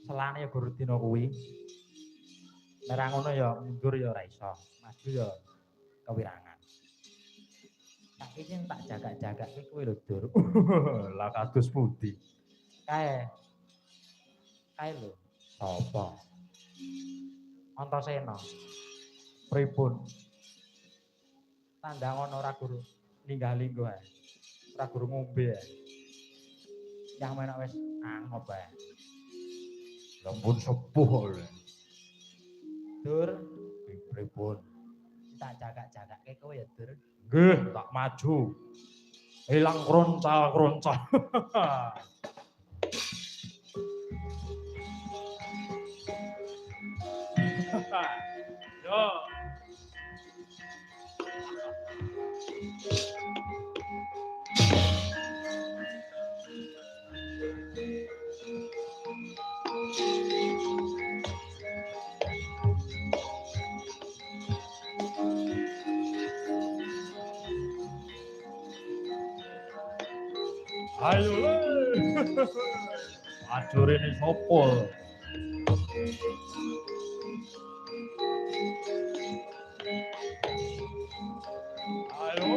selane ya guru dina kuwi. Nek ngono ya mundur ya ora iso, maju ya kewirangan. Saiki sing tak jagak-jagake kowe lho, Dur. Lah kados pundi? Kae lho, sapa? Antasena. Pripun? Tandang ana ora guru linggah-linggo ae. Ora guru ngombe ae. Yang menak wis angop ae. Lampun sepuh lho. Dur, pripun? Tak jagak-jagake kowe ya, Dur. Nggih, tak maju. Ilang kroncal-kroncal. Yo. Ayo le. Ajurine sapa? Ayo.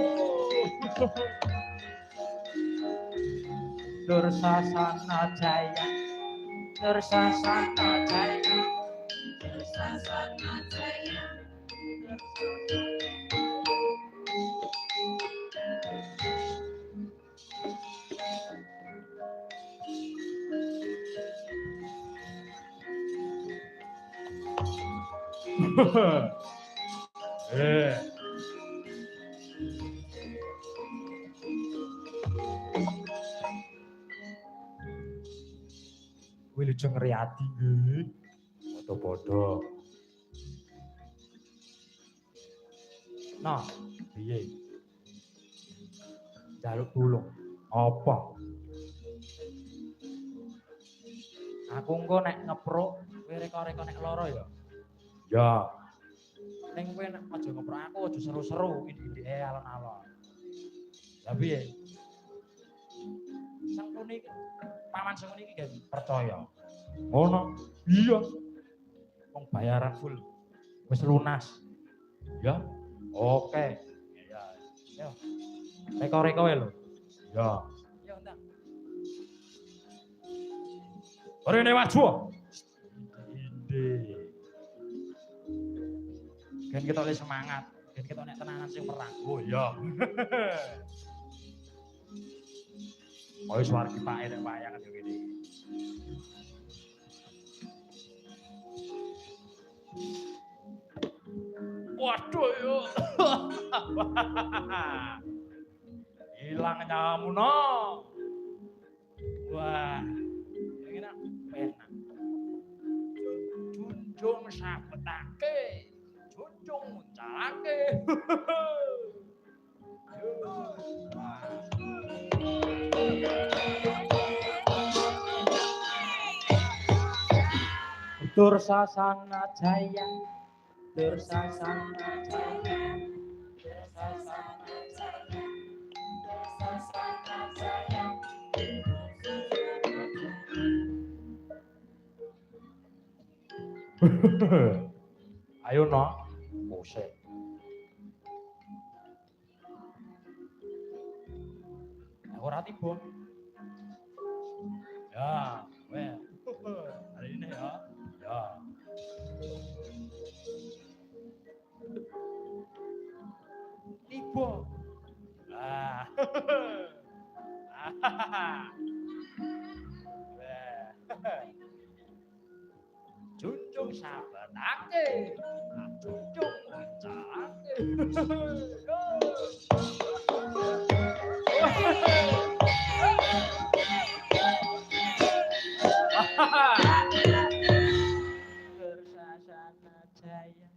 Dursasana Jaya. Dursasana Jaya. Dursasana Jaya. Wilujeng Riyadi nggih. Padha-padha. Nah, piye? Jaluk tulung. Apa? Aku engko nek ngepruk, kowe reka-reka nek lara ya. Ya. Ning kowe nek aja ngepruk aku aja seru-seru, indik-indike alon-alon. Lah piye? Sengkune iki paman sengkune iki gak percaya. Ngono? Iya. Wong bayaran full. Wis lunas. Ya. Oke. Ya. Ya. Reka-reka wae lho. Ya. Ya, ndang. Rene maju. Inde. Kan kita oleh semangat, kan kita nek tenanan sing perang. Oh iya. Oh wis wargi Pak nek wayang yo ngene. Waduh yo. Hilang nyamuno. Wah. Enak penak. Junjung sabetake. Junjung muncalake. Dursasana Jaya. Dursasana Jaya. Dursasana Jaya. Dursasana Jaya. Ayo no, musik. Ora tiba. Ya, well. Hari ini ya. Ya. Tiba. Ah. Junjung sabetake, junjung muncalake. Dursasana Jaya.